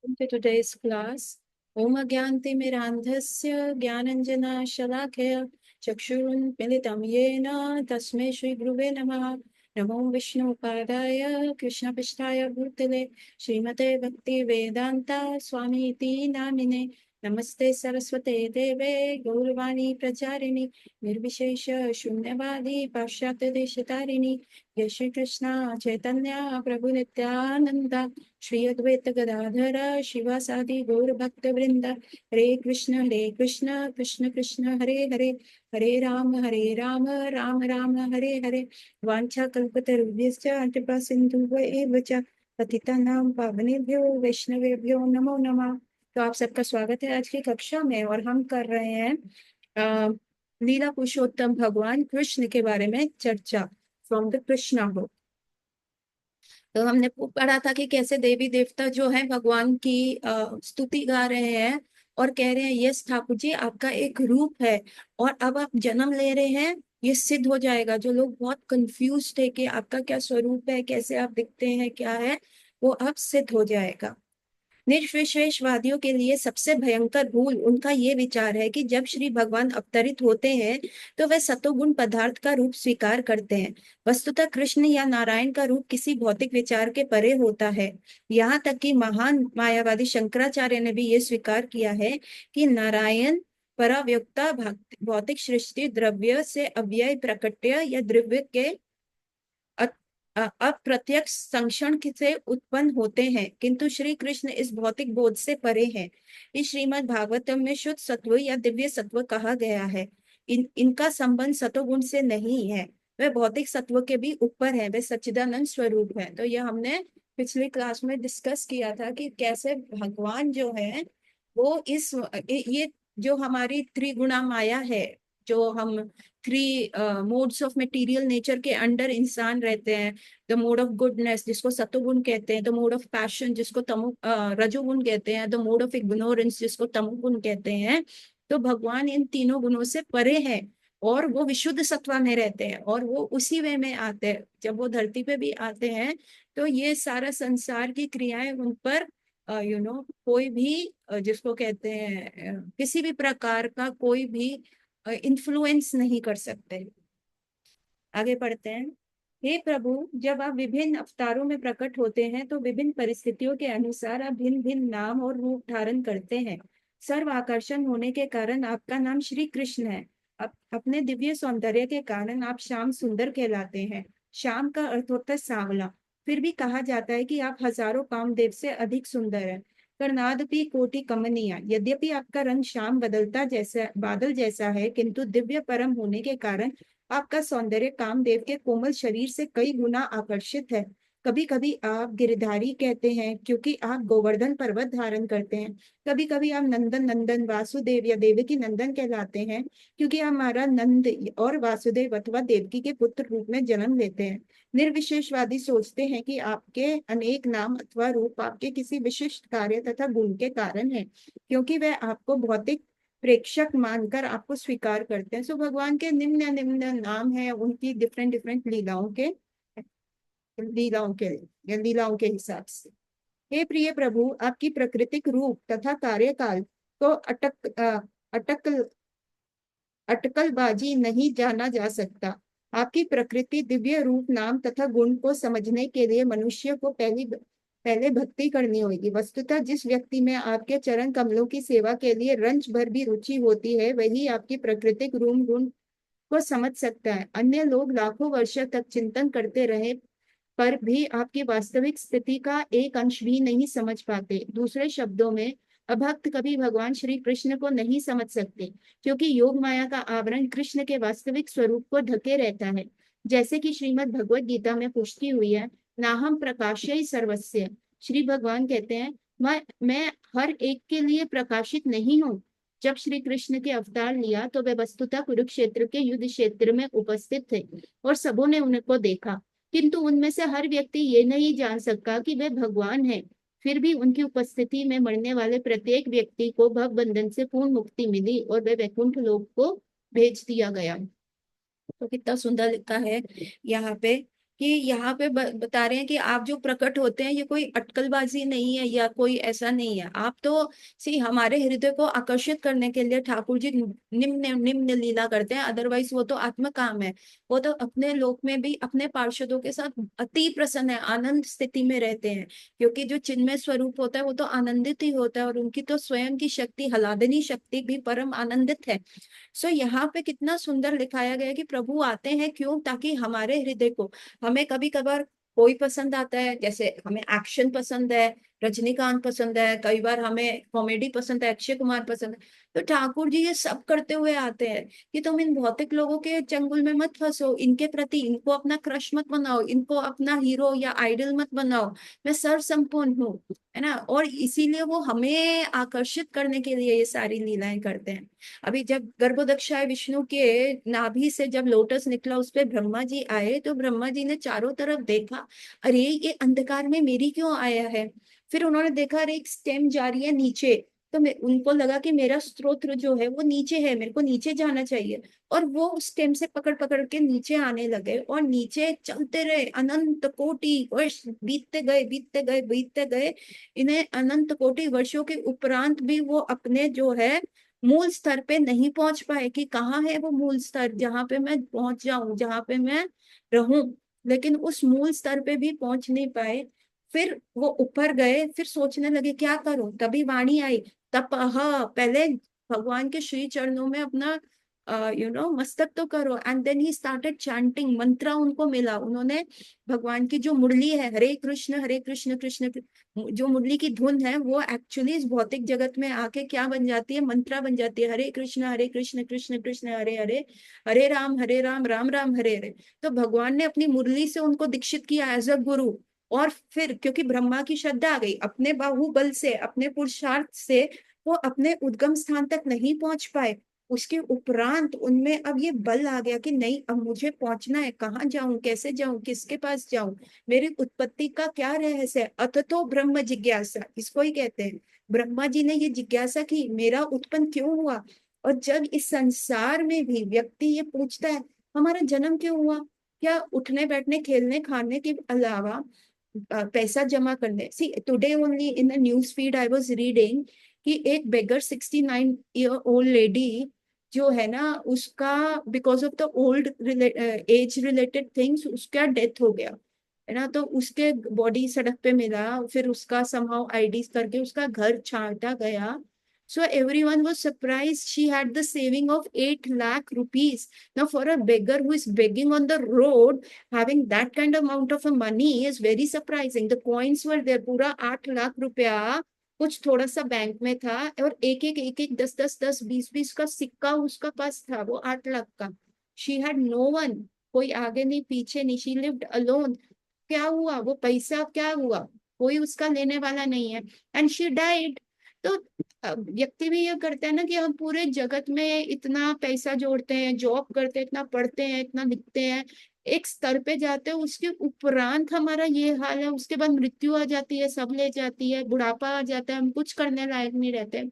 To today's class. Om Agyantimirandhasya Gyananjana Shalakaya Chakshurunmilitam Yena Tasmai Shri Guruve Namaha. Namo Vishnu Padaya Krishna Pishtaya Bhutale Srimate Bhakti Vedanta Swami Iti Namine. Namaste Saraswate Deve Gauravani Pracharini Nirvishesha Shunyavadi Paschatya Deshatarini Shri Krishna Chaitanya Prabhu Nityananda Shri Advaita Gadadhara Shivasadi Gaur Bhakta Vrinda Hare Krishna Krishna Krishna Hare Hare Hare Rama Rama Hare Hare Vancha Kalpatarubhyascha Antipa Sindhuva Evacha पतितानां पावनेभ्यो वैष्णवेभ्यो नमो नमः। तो आप सबका स्वागत है आज की कक्षा में और हम कर रहे हैं लीला पुरुषोत्तम भगवान कृष्ण के बारे में चर्चा फ्रॉम द कृष्णा बुक। तो हमने पढ़ा था कि कैसे देवी देवता जो है भगवान की स्तुति गा रहे हैं और कह रहे हैं यस ठाकुर जी आपका एक रूप है और अब आप जन्म ले रहे हैं, ये सिद्ध हो जाएगा। जो लोग बहुत कंफ्यूज थे कि आपका क्या स्वरूप है, कैसे आप दिखते हैं, क्या है, वो अब सिद्ध हो जाएगा। निर्विशेषवादियों के लिए सबसे भयंकर भूल उनका ये विचार है कि जब श्री भगवान अवतरित होते हैं तो वे सतोगुण पदार्थ का रूप स्वीकार करते हैं। वस्तुतः कृष्ण या नारायण का रूप किसी भौतिक विचार के परे होता है। यहाँ तक कि महान मायावादी शंकराचार्य ने भी ये स्वीकार किया है कि नारायण पराव्योक्ता भौतिक सृष्टि द्रव्य से अव्यय प्रकट्य या द्रव्य के अप्रत्यक्ष संक्षण से उत्पन्न होते हैं, किंतु श्री कृष्ण इस भौतिक बोध से परे हैं। इस श्रीमद् भागवतम में शुद्ध सत्व या दिव्य सत्व कहा गया है। इनका संबंध सतोगुण से नहीं है, वे भौतिक सत्व के भी ऊपर है, वे सच्चिदानंद स्वरूप है। तो यह हमने पिछली क्लास में डिस्कस किया था कि कैसे भगवान जो है वो इस ये जो हमारी त्रिगुणा माया है, जो हम three modes of material nature के अंडर इंसान रहते हैं। द मोड ऑफ गुडनेस जिसको सतोगुण कहते हैं, द मोड ऑफ पैशन जिसको रजोगुण कहते हैं, द मोड ऑफ इग्नोरेंस जिसको तमोगुण कहते हैं। तो भगवान इन तीनों गुणों से परे है और वो विशुद्ध सत्वा में रहते हैं और वो उसी वे में आते हैं। जब वो धरती पे भी आते हैं तो ये सारा संसार की क्रियाएं उन पर कोई भी जिसको कहते हैं किसी भी प्रकार का कोई भी इन्फ्लुएंस नहीं कर सकते। आगे पढ़ते हैं। हे प्रभु, जब आप विभिन्न अवतारों में प्रकट होते हैं तो विभिन्न परिस्थितियों के अनुसार आप भिन्न भिन्न नाम और रूप धारण करते हैं। सर्व आकर्षण होने के कारण आपका नाम श्री कृष्ण है। अपने दिव्य सौंदर्य के कारण आप श्याम सुंदर कहलाते हैं। श्याम का अर्थ होता है सांवला। फिर भी कहा जाता है कि आप हजारों कामदेव से अधिक सुंदर हैं। कर्णादपि कोटि कमनीय, यद्यपि आपका रंग श्याम बदलता जैसा बादल जैसा है, किंतु दिव्य परम होने के कारण आपका सौंदर्य कामदेव के कोमल शरीर से कई गुना आकर्षित है। कभी कभी आप गिरधारी कहते हैं क्योंकि आप गोवर्धन पर्वत धारण करते हैं। कभी कभी आप नंदन नंदन वासुदेव या देवकी नंदन कहलाते हैं क्योंकि हमारा नंद और वासुदेव अथवा देवकी के पुत्र रूप में जन्म लेते हैं। निर्विशेषवादी सोचते हैं कि आपके अनेक नाम अथवा रूप आपके किसी विशिष्ट कार्य तथा गुण के कारण है, क्योंकि वह आपको भौतिक प्रेक्षक मानकर आपको स्वीकार करते हैं। सो भगवान के निम्न निम्न नाम है, उनकी डिफरेंट डिफरेंट लीलाओं के हिसाब से। हे प्रिय प्रभु, आपकी प्राकृतिक रूप तथा कार्यकाल को अटक अटकलबाजी नहीं जाना जा सकता। आपकी प्रकृति, दिव्य रूप, नाम तथा गुण को समझने के लिए मनुष्य को पहले भक्ति करनी होगी। वस्तुतः जिस व्यक्ति में आपके चरण कमलों की सेवा के लिए रंच भर भी रुचि होती है, वही आपकी प्राकृतिक रूप गुण को समझ सकता है। अन्य लोग लाखों वर्षों तक चिंतन करते रहे पर भी आपकी वास्तविक स्थिति का एक अंश भी नहीं समझ पाते। दूसरे शब्दों में, अभक्त कभी भगवान श्री कृष्ण को नहीं समझ सकते, क्योंकि योग माया का आवरण कृष्ण के वास्तविक स्वरूप को ढके रहता है। जैसे कि श्रीमद् भगवत गीता में पुष्टि हुई है, नाहम प्रकाशय सर्वस्य। श्री भगवान कहते हैं, मैं हर एक के लिए प्रकाशित नहीं हूँ। जब श्री कृष्ण के अवतार लिया तो वे वस्तुतः कुरुक्षेत्र के युद्ध क्षेत्र में उपस्थित थे और सबों ने उनको देखा, किंतु उनमें से हर व्यक्ति ये नहीं जान सका कि वे भगवान हैं। फिर भी उनकी उपस्थिति में मरने वाले प्रत्येक व्यक्ति को भव बंधन से पूर्ण मुक्ति मिली और वे वैकुंठ लोक को भेज दिया गया। तो कितना सुंदर लिखा है यहाँ पे कि यहाँ पे बता रहे हैं कि आप जो प्रकट होते हैं ये कोई अटकलबाजी नहीं है या कोई ऐसा नहीं है, आप तो सी हमारे हृदय को आकर्षित करने के लिए ठाकुर जी निम्न निम्न लीला करते हैं, अदरवाइज वो तो आत्म काम है। वो तो अपने लोक में भी अपने पार्षदों के साथ अति प्रसन्न है, आनंद स्थिति में रहते हैं, क्योंकि जो चिन्मय स्वरूप होता है वो तो आनंदित ही होता है, और उनकी तो स्वयं की शक्ति, हलादनी शक्ति भी परम आनंदित है। सो यहाँ पे कितना सुंदर लिखाया गया है कि प्रभु आते हैं क्यों, ताकि हमारे हृदय को, हमें कभी कभार कोई पसंद आता है, जैसे हमें एक्शन पसंद है, रजनीकांत पसंद है, कई बार हमें कॉमेडी पसंद है, अक्षय कुमार पसंद है, तो ठाकुर जी ये सब करते हुए आते हैं कि तुम इन भौतिक लोगों के चंगुल में मत फंसो, इनके प्रति इनको अपना क्रश मत बनाओ, इनको अपना हीरो या आइडल मत बनाओ, मैं सर्व संपूर्ण हूँ, है ना। और इसीलिए वो हमें आकर्षित करने के लिए ये सारी लीलाएं करते हैं। अभी जब गर्भोदक्षाय विष्णु के नाभि से जब लोटस निकला, उस पे ब्रह्मा जी आए, तो ब्रह्मा जी ने चारों तरफ देखा, अरे ये अंधकार में मेरी क्यों आया है। फिर उन्होंने देखा अरे एक स्टेम जा रही है नीचे, तो उनको लगा कि मेरा स्त्रोत्र जो है वो नीचे है, मेरे को नीचे जाना चाहिए, और वो उस स्टेम से पकड़ पकड़ के नीचे आने लगे, और नीचे चलते रहे, अनंत कोटि वर्ष बीतते गए बीतते गए बीतते गए। इन्हें अनंत कोटि वर्षों के उपरांत भी वो अपने जो है मूल स्तर पे नहीं पहुंच पाए, कि कहाँ है वो मूल स्तर जहां पे मैं पहुंच जाऊं, जहां पे मैं रहूं, लेकिन उस मूल स्तर पे भी पहुंच नहीं पाए। फिर वो ऊपर गए, फिर सोचने लगे क्या करूं, तभी वाणी आई, तपह, पहले भगवान के श्री चरणों में अपना मस्तक तो करो, and then he started chanting, मंत्र उनको मिला, उन्होंने भगवान की जो मुरली है, हरे कृष्ण कृष्ण, जो मुरली की धुन है वो एक्चुअली इस भौतिक जगत में आके क्या बन जाती है, मंत्रा बन जाती है, हरे कृष्ण कृष्ण कृष्ण हरे हरे, हरे राम राम हरे हरे। तो भगवान ने अपनी मुरली से उनको दीक्षित किया एज अ गुरु। और फिर क्योंकि ब्रह्मा की श्रद्धा आ गई, अपने बाहुबल से, अपने पुरुषार्थ से वो अपने उद्गम स्थान तक नहीं पहुंच पाए, उसके उपरांत उनमें अब ये बल आ गया कि नहीं, अब मुझे पहुंचना है, कहाँ जाऊं, कैसे जाऊं, किसके पास जाऊं, मेरी उत्पत्ति का क्या रहस्य है, अथतो ब्रह्म जिज्ञासा इसको ही कहते हैं। ब्रह्मा जी ने ये जिज्ञासा की, मेरा उत्पन्न क्यों हुआ। और जब इस संसार में भी व्यक्ति ये पूछता है हमारा जन्म क्यों हुआ, क्या उठने बैठने खेलने खाने के अलावा पैसा जमा करने, see today only in the news feed I was reading कि एक बेगर 69 ईयर ओल्ड लेडी जो है ना, उसका because of the old age related things उसका डेथ हो गया, है ना। तो उसके बॉडी सड़क पे मिला, फिर उसका समहाउ आईडी करके उसका घर छांटा गया। So everyone was surprised she had the saving of 8 lakh rupees. Now for a beggar who is begging on the road, having that kind of amount of money is very surprising. The coins were there, पूरा 8 लाख रुपया कुछ थोड़ा सा bank में था, और एक एक 10 10 10 20 20 का सिक्का उसका पास था, वो 8 लाख का। शी हैड नो वन, कोई आगे नहीं पीछे नहीं, शी लिव्ड अलोन। क्या हुआ, वो पैसा क्या हुआ, कोई उसका लेने वाला नहीं है, एंड शी डाइड। तो व्यक्ति भी ये करते हैं ना कि हम पूरे जगत में इतना पैसा जोड़ते हैं, जॉब करते हैं, इतना पढ़ते हैं, इतना लिखते हैं, एक स्तर पे जाते हैं, उसके उपरांत हमारा ये हाल है, उसके बाद मृत्यु आ जाती है, सब ले जाती है, बुढ़ापा आ जाता है, हम कुछ करने लायक नहीं रहते।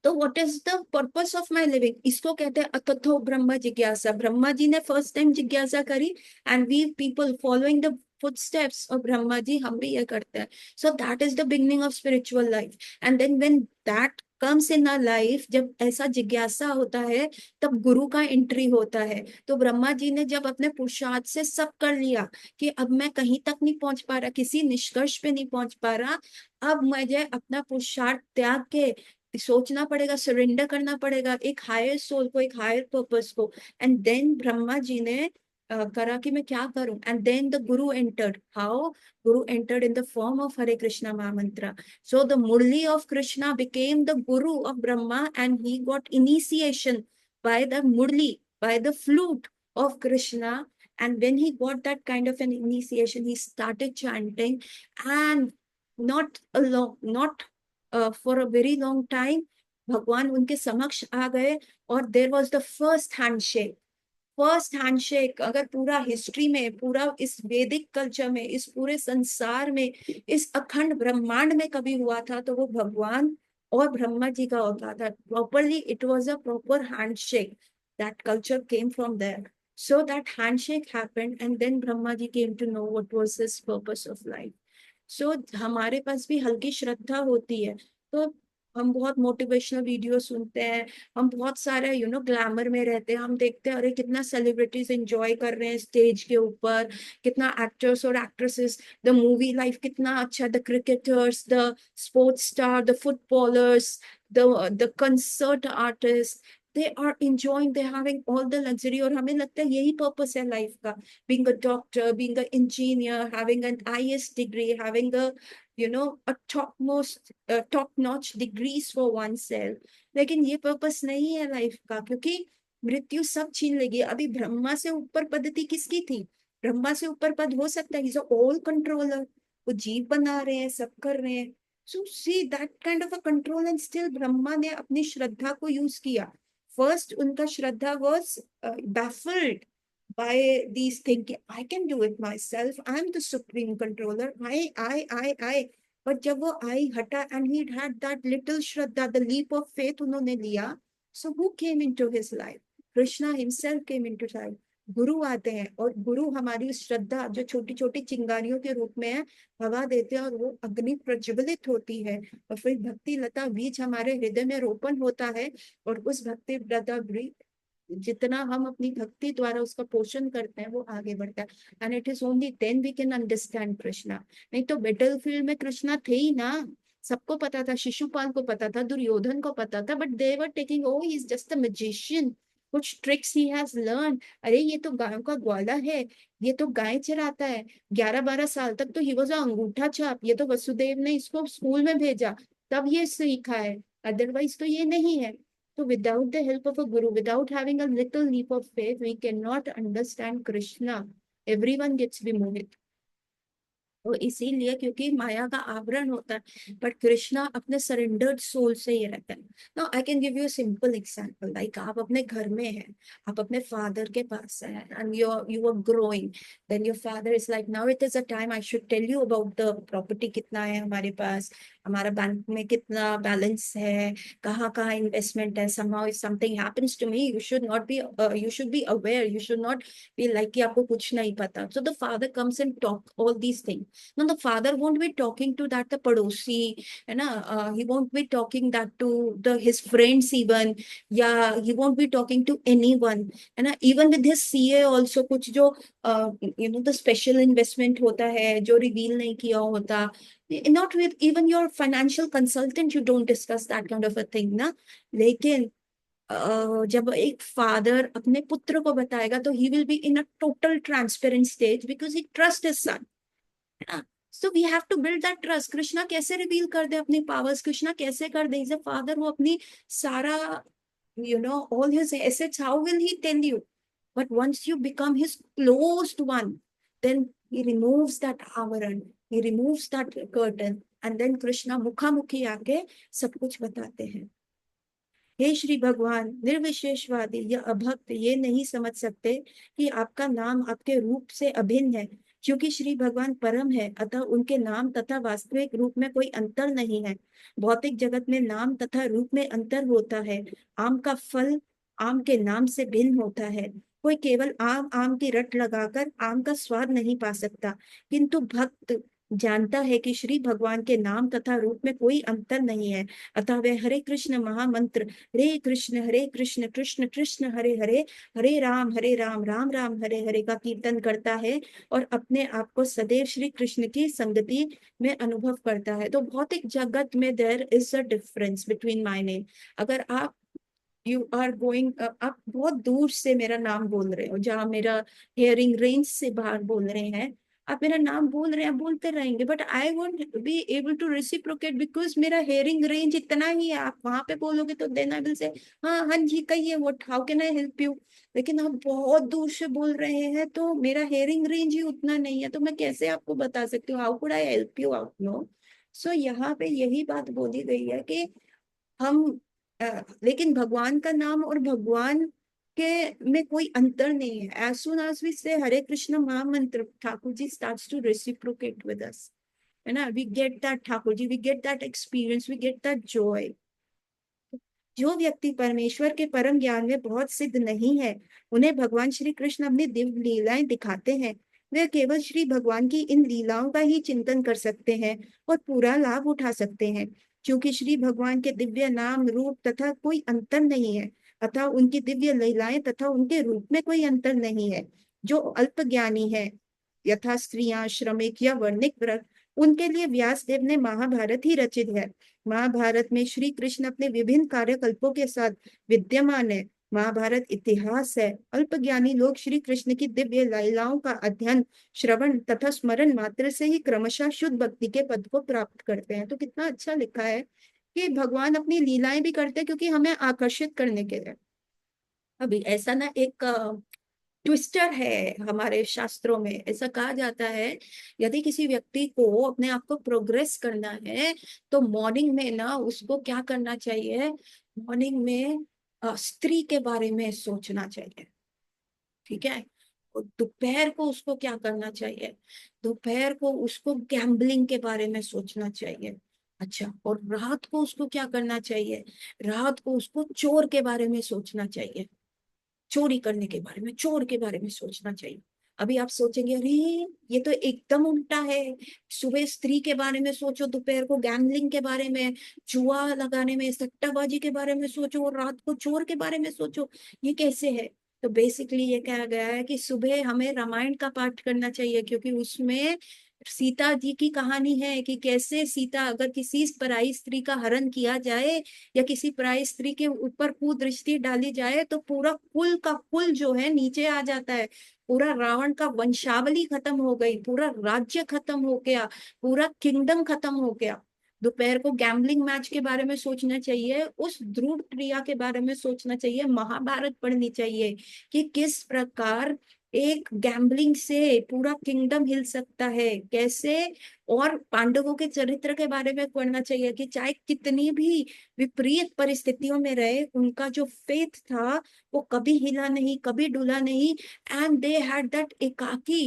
तो what is the purpose of my living, इसको कहते हैं अतथो ब्रह्म जिज्ञासा। ब्रह्मा जी ने फर्स्ट टाइम जिज्ञासा करी, and we people following the footsteps of Brahma ji, हम भी ये करते हैं। So that is the beginning of spiritual life. And then when that comes in our life, जब ऐसा जिज्ञासा होता है, तब गुरु का एंट्री होता है। तो ब्रह्मा जी ने जब अपने पुरुषार्थ से सब कर लिया कि अब मैं कहीं तक नहीं पहुंच पा रहा, किसी निष्कर्ष पे नहीं पहुंच पा रहा, अब मुझे अपना पुरुषार्थ त्याग के सोचना पड़ेगा, सरेंडर करना पड़ेगा एक हायर सोल को, एक हायर पर्पस को। एंड देन ब्रह्मा जी ने करा कि मैं क्या करूं, and then the guru entered. How? Guru entered in the form of Hare Krishna mahamantra. So the murli of Krishna became the guru of Brahma, and he got initiation by the murli, by the flute of Krishna. And when he got that kind of an initiation, he started chanting, and not alone, not for a very long time भगवान उनके समक्ष आ गए, और there was the first handshake. First handshake अगर पूरा history में, पूरा इस वैदिक कल्चर में, इस पूरे संसार में, इस अखंड ब्रह्मांड में कभी हुआ था, तो वो भगवान और ब्रह्मा जी का होता था। Properly it was a proper handshake, that culture came from there. So that handshake happened, and then Brahma ji came to know what was his purpose of life. सो हमारे पास भी हल्की श्रद्धा होती है, तो हम बहुत मोटिवेशनल वीडियो सुनते हैं, हम बहुत सारे ग्लैमर में रहते हैं, हम देखते हैं अरे कितना सेलिब्रिटीज एंजॉय कर रहे हैं स्टेज के ऊपर, कितना एक्टर्स और एक्ट्रेसेस, द मूवी लाइफ कितना अच्छा, the cricketers, the sports star, the footballers, the concert artist, they are enjoying, they're having all the luxury, और हमें लगता है यही पर्पस है लाइफ का, being a doctor, being an engineer, having an IS degree, having a top-notch degrees for oneself. लेकिन ये purpose नहीं है लाइफ का, क्योंकि मृत्यु सब छीन लेगी। अभी ब्रह्मा से ऊपर पद्धति किसकी थी? ब्रह्मा से ऊपर पद हो सकता है, इज ऑल कंट्रोलर, वो जीव बना रहे हैं, सब कर रहे हैं। So see that kind of a control, and still Brahma ने अपनी श्रद्धा को यूज किया। फर्स्ट उनका श्रद्धा was baffled by these thinking, I can do it myself, I'm the supreme controller, I. But जब वो I हटा, and he had that little shraddha, the leap of faith उन्होंने लिया, so who came into his life? Krishna himself came into his life. गुरु आते हैं, और गुरु हमारी श्रद्धा जो छोटी छोटी चिंगारियों के रूप में है, हवा देते हैं, और वो अग्नि प्रज्वलित होती है, और फिर भक्ति लता बीज हमारे हृदय में रोपण होता है, और उस भक्ति लता जितना हम अपनी भक्ति द्वारा उसका पोषण करते हैं, वो आगे बढ़ता है। And it is only then we can understand Krishna. नहीं तो बैटल फील्ड में कृष्णा थे ही ना, सबको पता था, शिशुपाल को पता था, दुर्योधन को पता था, but they were taking, oh he is just a magician, कुछ ट्रिक्स ही हैज लर्न। अरे ये तो गायों का ग्वाला है, ये तो गाय चराता है, 11-12 साल तक तो ही वॉज अंगूठा छाप, ये तो वसुदेव ने इसको स्कूल में भेजा, तब ये सीखा है, अदरवाइज तो ये नहीं है। So without the help of a guru, without having a little leap of faith, we cannot understand Krishna. Everyone gets विमोहित। तो इसीलिए, क्योंकि माया का आवरण होता है, बट कृष्णा अपने सरेंडर्ड सोल से ये रहता है। Now I can give you simple example, like आप अपने घर में हैं, आप अपने फादर के पास हैं, and you are growing, then your father is like, now it is a time I should tell you about the property, कितना है हमारे पास, हमारा बैंक में कितना बैलेंस है, कहाँ कहाँ इन्वेस्टमेंट है, somehow if something happens to me, you should be aware, you should not be like कि आपको कुछ नहीं पता। So the father comes and talk all these things. No, the father won't be talking to that the padosi, है ना, he won't be talking that to his friends even, या he won't be talking to anyone, है ना, even with his CA also, कुछ जो the special investment होता है जो रिवील नहीं किया होता, not with even your financial consultant, you don't discuss that kind of a thing ना। लेकिन जब एक फादर अपने पुत्र को बताएगा, तो he will be in a total transparent stage, because he trust his son, है ना। So we have to build that trust. Krishna कैसे रिवील कर दे अपनी पावर्स, कृष्णा कैसे कर दे, इज अ फादर, वो अपनी सारा all his assets, how will he tell you? But once you become his closed one, then he removes that avaran, he removes that curtain, and then Krishna मुखामुखी आके सब कुछ बताते हैं। हे श्री भगवान, निर्विशेषवादी या अभक्त ये नहीं समझ सकते कि आपका नाम आपके रूप से अभिन्न है। क्योंकि श्री भगवान परम है, अतः उनके नाम तथा वास्तविक रूप में कोई अंतर नहीं है। भौतिक जगत में नाम तथा रूप में अंतर होता है। आम का फल आम के नाम से भिन्न होता है। कोई केवल आम आम की रट लगाकर आम का स्वाद नहीं पा सकता, किंतु भक्त जानता है कि श्री भगवान के नाम तथा रूप में कोई अंतर नहीं है। अतः वह हरे कृष्ण महामंत्र, हरे कृष्ण कृष्ण कृष्ण हरे हरे, हरे राम राम राम हरे हरे का कीर्तन करता है, और अपने आप को सदैव श्री कृष्ण की संगति में अनुभव करता है। तो भौतिक जगत में there is a difference between my name. अगर आप यू आर गोइंग, आप बहुत दूर से मेरा नाम बोल रहे हो, जहाँ मेरा हेयरिंग रेंज से बाहर बोल रहे हैं, आप मेरा नाम बोल रहे हैं, आप बोलते रहेंगे, but I won't be able to reciprocate, because मेरा हेयरिंग रेंज इतना ही है। आप वहां पे बोलोगे तो देन आई विल से, हाँ हाँ जी कहिए, what, how can I help you. लेकिन आप बहुत दूर से बोल रहे हैं, तो मेरा हेयरिंग रेंज ही उतना नहीं है, तो मैं कैसे आपको बता सकती हूँ, how could I help you out, no. So यहाँ पे यही बात बोली गई है कि हम लेकिन भगवान का नाम और भगवान के में कोई अंतर नहीं है। एज सुन एज वी से Hare Krishna mahamantra, Thakur ji starts to reciprocate with us, है ना, we get that Thakur ji, we get that experience, we get that joy. जो व्यक्ति परमेश्वर के परम ज्ञान में बहुत सिद्ध नहीं है, उन्हें भगवान श्री कृष्ण अपनी दिव्य लीलाएं दिखाते हैं। वे केवल श्री भगवान की इन लीलाओं का ही चिंतन कर सकते हैं और पूरा लाभ उठा सकते हैं। क्योंकि श्री भगवान के दिव्य नाम रूप तथा कोई अंतर नहीं है, अतः उनकी दिव्य लीलाएं तथा उनके रूप में कोई अंतर नहीं है। जो अल्प ज्ञानी है, यथा स्त्रियां, श्रमिक या वर्णिक वर्ग, उनके लिए व्यास देव ने महाभारत ही रचित है। महाभारत में श्री कृष्ण अपने विभिन्न कार्यकल्पों के साथ विद्यमान है। महाभारत इतिहास है। अल्पज्ञानी लोग श्री कृष्ण की दिव्य लीलाओं का अध्ययन, श्रवण तथा स्मरण मात्र से ही क्रमशः शुद्ध भक्ति के पद को प्राप्त करते हैं। तो कितना अच्छा लिखा है कि भगवान अपनी लीलाएं भी करते हैं क्योंकि हमें आकर्षित करने के लिए। अभी ऐसा ना एक ट्विस्टर है, हमारे शास्त्रों में ऐसा कहा जाता है, यदि किसी व्यक्ति को अपने आप को प्रोग्रेस करना है तो मॉर्निंग में ना उसको क्या करना चाहिए, मॉर्निंग में स्त्री के बारे में सोचना चाहिए। ठीक है। और दोपहर को उसको क्या करना चाहिए, दोपहर को उसको गैम्बलिंग के बारे में सोचना चाहिए। अच्छा, और रात को उसको क्या करना चाहिए, रात को उसको चोर के बारे में सोचना चाहिए, चोरी करने के बारे में, चोर के बारे में सोचना चाहिए। अभी आप सोचेंगे अरे ये तो एकदम उल्टा है, सुबह स्त्री के बारे में सोचो, दोपहर को गैम्बलिंग के बारे में, जुआ लगाने में, सट्टाबाजी के बारे में सोचो, और रात को चोर के बारे में सोचो, ये कैसे है। तो बेसिकली ये कहा गया है कि सुबह हमें रामायण का पाठ करना चाहिए, क्योंकि उसमें सीता जी की कहानी है कि कैसे सीता, अगर किसी पराई स्त्री का हरण किया जाए या किसी पराई स्त्री के ऊपर कुदृष्टि डाली जाए तो पूरा कुल का कुल जो है नीचे आ जाता है। पूरा रावण का वंशावली खत्म हो गई, पूरा राज्य खत्म हो गया, पूरा किंगडम खत्म हो गया। दोपहर को गैम्बलिंग मैच के बारे में सोचना चाहिए, उस ध्रुव क्रिया के बारे में सोचना चाहिए, महाभारत पढ़नी चाहिए कि किस प्रकार एक गैम्बलिंग से पूरा किंगडम हिल सकता है, कैसे। और पांडवों के चरित्र के बारे में पढ़ना चाहिए कि चाहे कितनी भी विपरीत परिस्थितियों में रहे, उनका जो फेथ था वो कभी हिला नहीं, कभी डुला नहीं। एंड दे हैड दैट एकाकी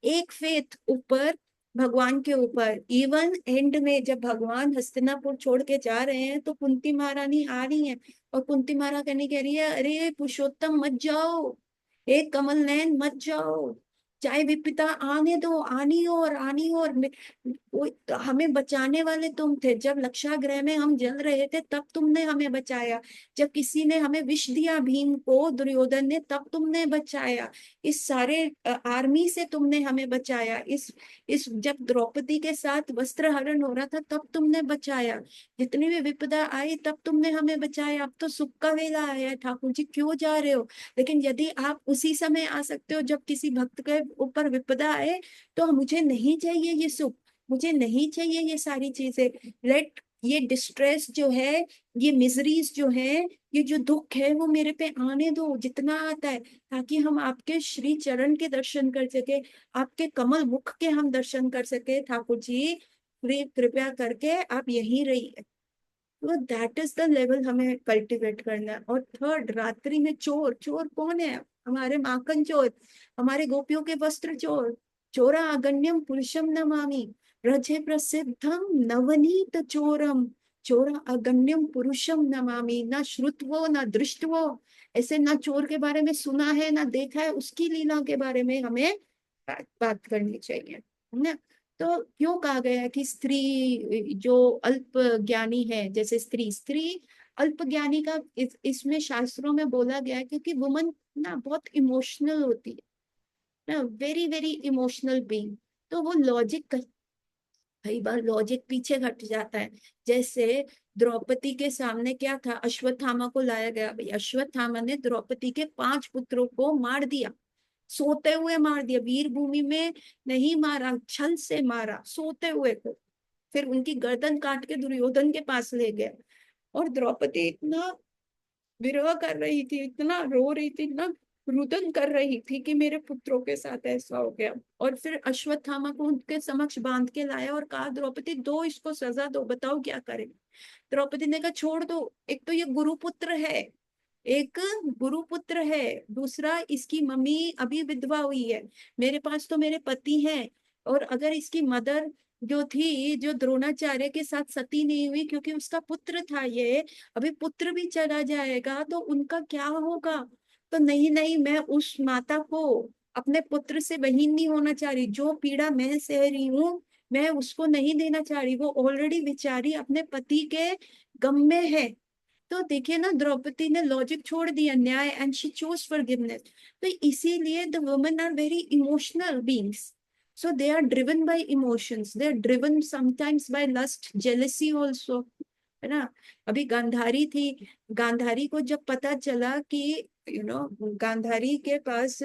एक फेथ ऊपर, भगवान के ऊपर। इवन एंड में जब भगवान हस्तिनापुर छोड़ के जा रहे हैं तो कुंती महारानी आ रही है, और कुंती महारानी कह रही है अरे पुरुषोत्तम मत जाओ, एक कमल नयन मत जाओ, चाहे विपदा आने दो, आनी और आनी और तो हमें बचाने वाले तुम थे। जब लक्षागृह में हम जल रहे थे तब तुमने हमें बचाया, जब किसी ने हमें विष दिया भीम को, दुर्योधन ने, तब तुमने बचाया, इस सारे आर्मी से तुमने हमें बचाया, इस जब द्रौपदी के साथ वस्त्र हरण हो रहा था तब तुमने बचाया, जितनी भी विपदा आई तब तुमने हमें बचाया। अब तो सुख का वेला आया है, ठाकुर जी क्यों जा रहे हो। लेकिन यदि आप उसी समय आ सकते हो जब किसी भक्त के ऊपर विपदा आए, तो मुझे नहीं चाहिए ये सुख, मुझे नहीं चाहिए ये सारी चीजें। लेट ये डिस्ट्रेस जो है, ये मिजरीज जो है, ये जो दुख है वो मेरे पे आने दो जितना आता है, ताकि हम आपके श्री चरण के दर्शन कर सके, आपके कमल मुख के हम दर्शन कर सके। ठाकुर जी कृपया करके आप यहीं रहिए। तो दैट इज द लेवल हमें कल्टीवेट करना है। और थर्ड, रात्रि में चोर, चोर कौन है, हमारे माखन चोर, हमारे गोपियों के वस्त्र चोर। चोरा अगण्यम पुरुषम नमामि, रजे प्रसिद्धम नवनीत चोरम, चोरा अगण्यम पुरुषम नमामि। ना श्रुतवो ना दृष्टवो, ऐसे ना चोर के बारे में सुना है ना देखा है, उसकी लीला के बारे में हमें बात करनी चाहिए, है ना। तो क्यों कहा गया है कि स्त्री जो अल्प ज्ञानी है, जैसे स्त्री स्त्री अल्प ज्ञानी का इसमें शास्त्रों में बोला गया है, क्योंकि वुमन ना बहुत इमोशनल होती है ना, वेरी वेरी इमोशनल बीइंग। तो वो लॉजिक, कई बार लॉजिक पीछे हट जाता है। जैसे द्रौपदी के सामने क्या था, अश्वत्थामा को लाया गया, भाई अश्वत्थामा ने द्रौपदी के 5 पुत्रों को मार दिया, सोते हुए मार दिया, वीर भूमि में नहीं मारा, छल से मारा सोते हुए को। फिर उनकी गर्दन काट के दुर्योधन के पास ले गया, और द्रौपदी इतना विरह कर रही थी, इतना रो रही थी, इतना रुदन कर रही थी कि मेरे पुत्रों के साथ ऐसा हो गया। और फिर अश्वत्थामा को उनके समक्ष बांध के लाया और कहा द्रौपदी दो इसको सजा दो, बताओ क्या करें। द्रौपदी ने कहा छोड़ दो, एक तो ये गुरुपुत्र है, एक गुरुपुत्र है, दूसरा इसकी मम्मी अभी विधवा हुई है, मेरे पास तो मेरे पति हैं, और अगर इसकी मदर जो थी, जो द्रोणाचार्य के साथ सती नहीं हुई क्योंकि उसका पुत्र था ये, अभी पुत्र भी चला जाएगा तो उनका क्या होगा। तो नहीं नहीं, मैं उस माता को अपने पुत्र से बहीन नहीं होना चाह रही, जो पीड़ा मैं सह रही हूँ मैं उसको नहीं देना चाह रही, वो ऑलरेडी बेचारी अपने पति के गम में है। तो देखिए ना, द्रौपदी ने लॉजिक छोड़ दिया, न्याय, एंड शी चोज फॉरगिवनेस। तो इसीलिए the women are very emotional beings, so they are driven by emotions, they are driven sometimes by lust, jealousy also, है ना। अभी गांधारी थी, गांधारी को जब पता चला कि गांधारी के पास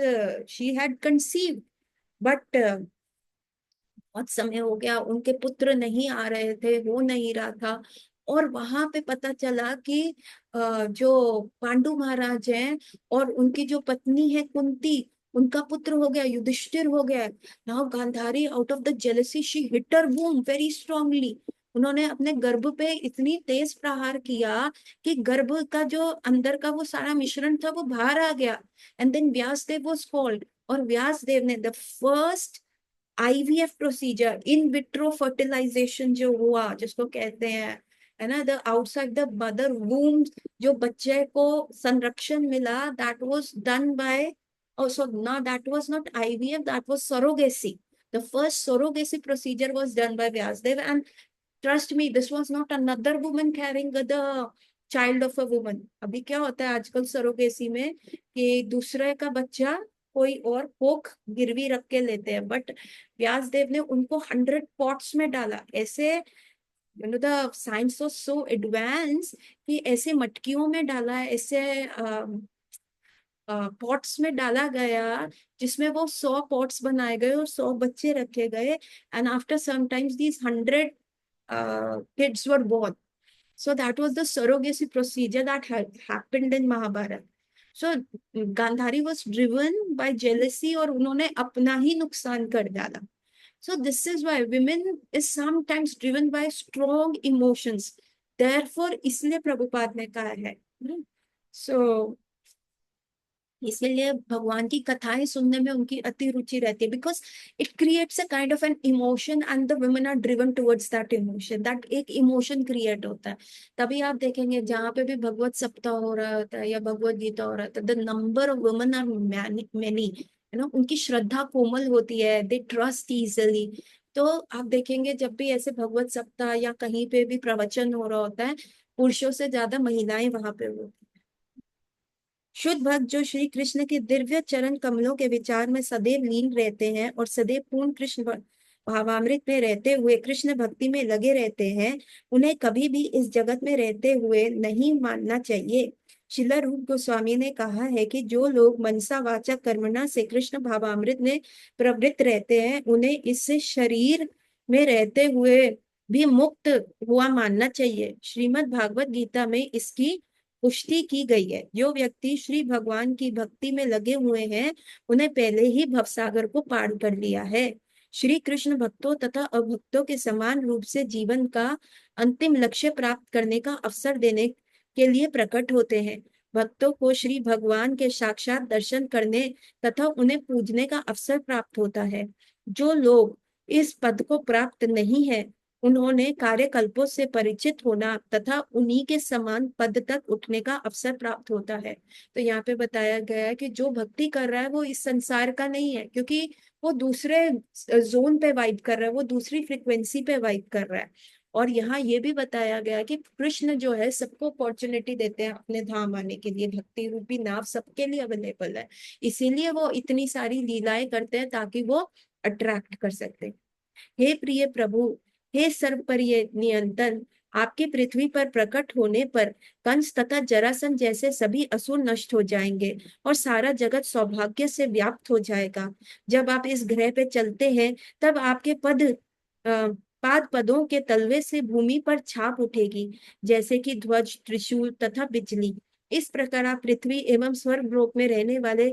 शी हैड कंसीव, बट बहुत समय हो गया, उनके पुत्र नहीं आ रहे थे, हो नहीं रहा था। और वहां पे पता चला कि जो पांडु महाराज हैं और उनकी जो पत्नी है कुंती, उनका पुत्र हो गया, युधिष्ठिर हो गया। Now Gandhari out of the jealousy she hit her womb very strongly. उन्होंने अपने गर्भ पे इतनी तेज प्रहार किया कि गर्भ का जो अंदर का वो सारा मिश्रण था वो बाहर आ गया। And then Vyas Dev was called, और व्यास देव ने the first IVF procedure, in vitro fertilization जो हुआ, जिसको कहते हैं, है ना, the outside the mother womb, जो बच्चे को संरक्षण मिला, that was done by, so ना, that was not IVF, that was surrogacy. The first surrogacy procedure was done by Vyasdev, and trust me, this was not another woman carrying the child of a woman. अभी क्या होता है आजकल surrogacy में कि दूसरे का बच्चा कोई और कोख गिरवी रख के लेते हैं, बट व्यासदेव ने उनको 100 पॉट्स में डाला, ऐसे the science was so advance कि ऐसे मटकियों में डाला, ऐसे पॉट्स में डाला गया जिसमें वो 100 पॉट्स बनाए गए और 100 बच्चे रखे गए, and after sometimes these 100 kids were born. So that was the surrogacy procedure that had happened in Mahabharata. So Gandhari was driven by jealousy और उन्होंने अपना ही नुकसान कर डाला. So this is why women is sometimes driven by strong emotions. Therefore इसलिए प्रभुपाद ने कहा है. So इसलिए भगवान की कथाएं सुनने में उनकी अति रुचि रहती है, because it creates a kind of an emotion and the women are driven towards that emotion, that एक इमोशन क्रिएट होता है। तभी आप देखेंगे जहाँ पे भी भगवत सप्ताह हो रहा होता है या भगवत गीता हो रहा होता है, the number of women are many, है ना, उनकी श्रद्धा कोमल होती है, दे ट्रस्ट इजिली। तो आप देखेंगे जब भी ऐसे भगवत सप्ताह या कहीं पे भी प्रवचन हो रहा होता है, पुरुषों से ज्यादा महिलाएं वहां पे होती हैं। शुद्ध भक्त जो श्री कृष्ण के दिव्य चरण कमलों के विचार में सदैव लीन रहते हैं और सदैव पूर्ण कृष्ण भावामृत में रहते हुए कृष्ण भक्ति में लगे रहते हैं, उन्हें कभी भी इस जगत में रहते हुए नहीं मानना चाहिए। शिला रूप गोस्वामी ने कहा है कि जो लोग मनसा वाचा कर्मणा से कृष्ण भावामृत में प्रवृत्त रहते हैं, उन्हें इससे शरीर में रहते हुए भी मुक्त हुआ मानना चाहिए। श्रीमद् भागवत गीता में इसकी पुष्टि की गई है। जो व्यक्ति श्री भगवान की भक्ति में लगे हुए हैं, उन्हें पहले ही भवसागर को पार कर लिया है। श्री कृष्ण भक्तों तथा अभक्तों के समान रूप से जीवन का अंतिम लक्ष्य प्राप्त करने का अवसर देने के लिए प्रकट होते हैं। भक्तों को श्री भगवान के साक्षात दर्शन करने तथा उन्हें पूजने का अवसर प्राप्त होता है। जो लोग इस पद को प्राप्त नहीं है, उन्होंने कार्यकल्पों से परिचित होना तथा उन्हीं के समान पद तक उठने का अवसर प्राप्त होता है। तो यहाँ पे बताया गया है कि जो भक्ति कर रहा है वो इस संसार का नहीं है, क्योंकि वो दूसरे जोन पे वाइब कर रहा है, वो दूसरी फ्रिक्वेंसी पे वाइब कर रहा है। और यहाँ ये भी बताया गया कि कृष्ण जो है सबको अपॉर्चुनिटी देते हैं अपने धाम आने के लिए, भक्ति रूपी नाव सबके लिए अवेलेबल है, इसीलिए वो इतनी सारी लीलाएं करते हैं ताकि वो अट्रैक्ट कर सकते हैं। हे प्रिय प्रभु, हे सर्वप्रिय नियंत्रण, आपके पृथ्वी पर प्रकट होने पर कंस तथा जरासंध जैसे सभी असुर नष्ट हो जाएंगे और सारा जगत सौभाग्य से व्याप्त हो जाएगा। जब आप इस ग्रह पे चलते हैं, तब आपके पाद पदों के तलवे से भूमि पर छाप उठेगी, जैसे कि ध्वज, त्रिशूल तथा बिजली। इस प्रकार आप पृथ्वी एवं स्वर्ग लोक में रहने वाले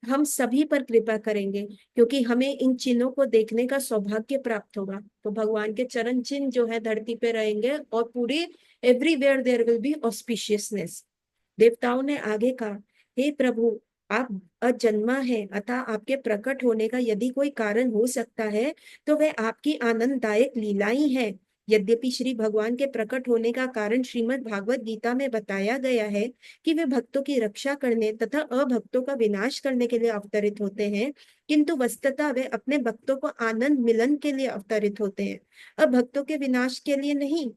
हम सभी पर कृपा करेंगे, क्योंकि हमें इन चिन्हों को देखने का सौभाग्य प्राप्त होगा। तो भगवान के चरण चिन्ह जो है धरती पे रहेंगे और पूरी everywhere there will be auspiciousness. देवताओं ने आगे कहा, हे प्रभु, आप अजन्मा है, अतः आपके प्रकट होने का यदि कोई कारण हो सकता है तो वह आपकी आनंददायक लीलाएं हैं। यद्यपि श्री भगवान के प्रकट होने का कारण श्रीमद् भागवत गीता में बताया गया है कि वे भक्तों की रक्षा करने तथा अभक्तों का विनाश करने के लिए अवतरित होते हैं, किंतु वस्तुतः वे अपने भक्तों को आनंद मिलन के लिए अवतरित होते हैं, अभक्तों के विनाश के लिए नहीं।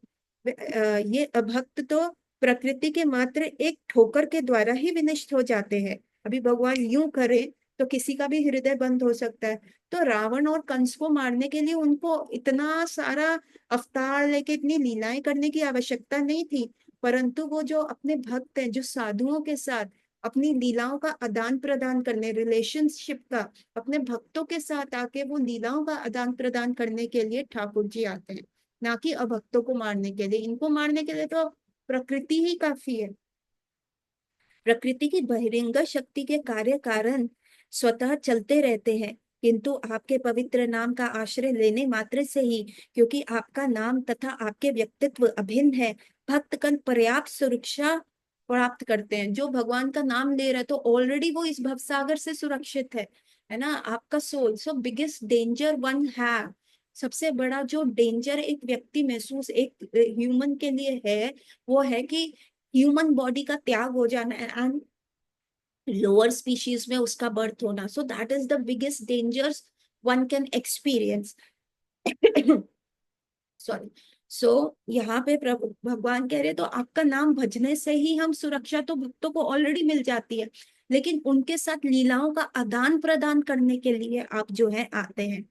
ये अभक्त तो प्रकृति के मात्र एक ठोकर के द्वारा ही विनष्ट हो जाते हैं। अभी भगवान यूं करे तो किसी का भी हृदय बंद हो सकता है। तो रावण और कंस को मारने के लिए उनको इतना सारा अवतार लेके इतनी लीलाएं करने की आवश्यकता नहीं थी, परंतु वो जो अपने भक्त हैं, जो साधुओं के साथ अपनी लीलाओं का आदान प्रदान करने, रिलेशनशिप का अपने भक्तों के साथ आके वो लीलाओं का आदान प्रदान करने के लिए ठाकुर जी आते हैं, ना कि अभक्तों को मारने के लिए। इनको मारने के लिए तो प्रकृति ही काफी है। प्रकृति की बहिरंग शक्ति के कार्य कारण स्वतः चलते रहते हैं, किंतु आपके पवित्र नाम का आश्रय लेने मात्र से ही, क्योंकि आपका नाम तथा आपके व्यक्तित्व अभिन्न है, भक्तगण पर्याप्त सुरक्षा प्राप्त करते हैं। जो भगवान का नाम ले रहा है तो ऑलरेडी वो इस भवसागर से सुरक्षित है ना। आपका सोल, सो बिगेस्ट डेंजर वन है, सबसे बड़ा जो डेंजर एक व्यक्ति महसूस एक ह्यूमन के लिए है, वो है कि ह्यूमन बॉडी का त्याग हो जाना एंड लोअर स्पीशीज में उसका बर्थ होना। So that is the biggest dangers one can experience. Sorry. So यहाँ पे प्रभु भगवान कह रहे तो आपका नाम भजने से ही हम सुरक्षा तो भक्तों को ऑलरेडी मिल जाती है, लेकिन उनके साथ लीलाओं का आदान प्रदान करने के लिए आप जो है आते हैं।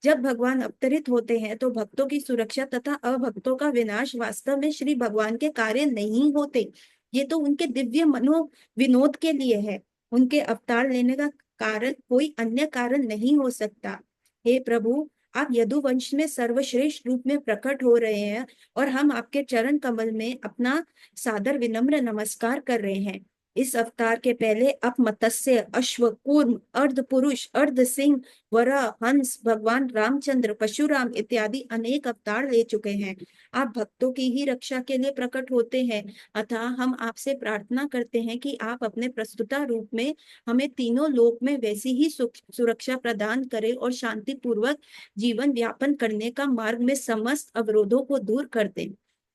जब भगवान अवतरित होते हैं तो भक्तों की सुरक्षा तथा अभक्तों का विनाश वास्तव में श्री भगवान के कार्य नहीं होते। ये तो उनके दिव्य मनो विनोद के लिए है। उनके अवतार लेने का कारण कोई अन्य कारण नहीं हो सकता। हे प्रभु, आप यदुवंश में सर्वश्रेष्ठ रूप में प्रकट हो रहे हैं और हम आपके चरण कमल में अपना सादर विनम्र नमस्कार कर रहे हैं। इस अवतार के पहले आप मत्स्य, अश्व, कूर्म, अर्ध पुरुष, अर्ध सिंह, वराह, हंस, भगवान रामचंद्र, परशुराम इत्यादि अनेक अवतार ले चुके हैं। आप भक्तों की ही रक्षा के लिए प्रकट होते हैं, अतः हम आपसे प्रार्थना करते हैं कि आप अपने प्रस्तुता रूप में हमें तीनों लोक में वैसी ही सुरक्षा प्रदान करें और शांति पूर्वक जीवन व्यापन करने का मार्ग में समस्त अवरोधों को दूर कर दें।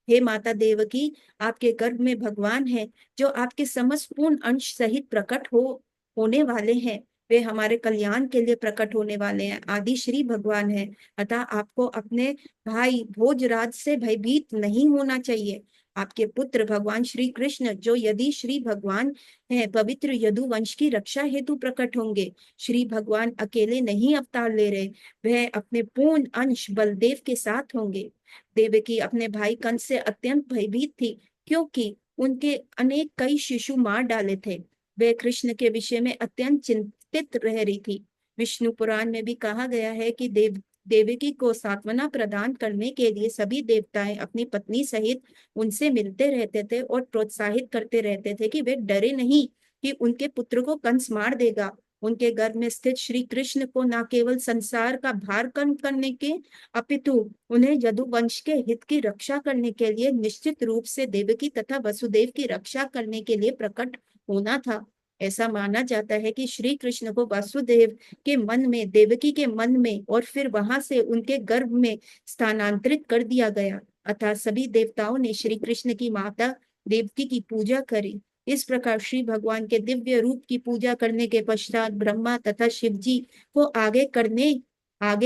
हे माता देवकी, आपके गर्भ में भगवान है जो आपके समस्त पूर्ण अंश सहित प्रकट होने वाले हैं। वे हमारे कल्याण के लिए प्रकट होने वाले हैं, आदि श्री भगवान है। अतः आपको अपने भाई भोजराज से भयभीत नहीं होना चाहिए। आपके पुत्र भगवान श्री कृष्ण, जो यदि श्री भगवान है, पवित्र यदुवंश की रक्षा हेतु प्रकट होंगे। श्री भगवान अकेले नहीं अवतार ले रहे, वह अपने पूर्ण अंश बलदेव के साथ होंगे। देवकी अपने भाई कंस से अत्यंत भयभीत थी, क्योंकि उनके अनेक कई शिशु मार डाले थे। वे कृष्ण के विषय में अत्यंत चिंतित रह रही थी। विष्णु पुराण में भी कहा गया है कि देवकी को सांत्वना प्रदान करने के लिए सभी देवताएं अपनी पत्नी सहित उनसे मिलते रहते थे और प्रोत्साहित करते रहते थे कि वे डरे नहीं कि उनके पुत्र को कंस मार देगा। उनके गर्भ में स्थित श्री कृष्ण को न केवल संसार का भार कम करने के, अपितु उन्हें यदुवंश के हित की रक्षा करने के लिए निश्चित रूप से देवकी तथा वसुदेव की रक्षा करने के लिए प्रकट होना था। ऐसा माना जाता है कि श्री कृष्ण को वासुदेव के मन में, देवकी के मन में और फिर वहां से उनके गर्भ में स्थानांतरित कर दिया गया। अतः सभी देवताओं ने श्री कृष्ण की माता देवकी की पूजा करी। इस प्रकार श्री भगवान के दिव्य रूप की पूजा करने के पश्चात ब्रह्मा तथा शिव जी को आगे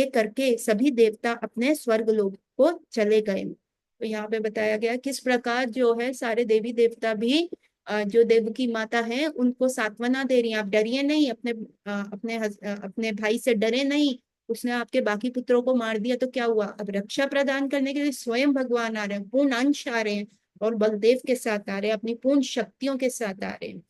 करके सभी देवता अपने स्वर्ग लोक को चले गए। तो यहाँ पे बताया गया किस प्रकार जो है सारे देवी देवता भी जो देवकी माता है उनको सांत्वना दे रही है। आप डरिए नहीं, अपने भाई से डरे नहीं। उसने आपके बाकी पुत्रों को मार दिया तो क्या हुआ, अब रक्षा प्रदान करने के लिए स्वयं भगवान आ रहे हैं, पूर्ण अंश आ रहे हैं और बलदेव के साथ आ रहे हैं, अपनी पूर्ण शक्तियों के साथ आ रहे हैं।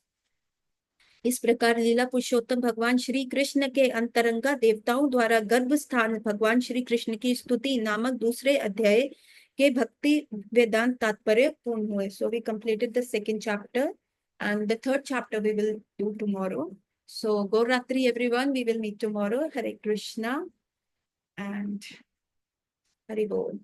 इस प्रकार लीला पुरुषोत्तम भगवान श्री कृष्ण के अंतरंगा देवताओं द्वारा गर्भ स्थान भगवान श्री कृष्ण की स्तुति नामक दूसरे अध्याय के भक्ति वेदांत तात्पर्य पूर्ण हुए। So we completed the second chapter and the third chapter we will do tomorrow. So Gaur Ratri everyone, we will meet tomorrow. Hare Krishna and Hari Bol.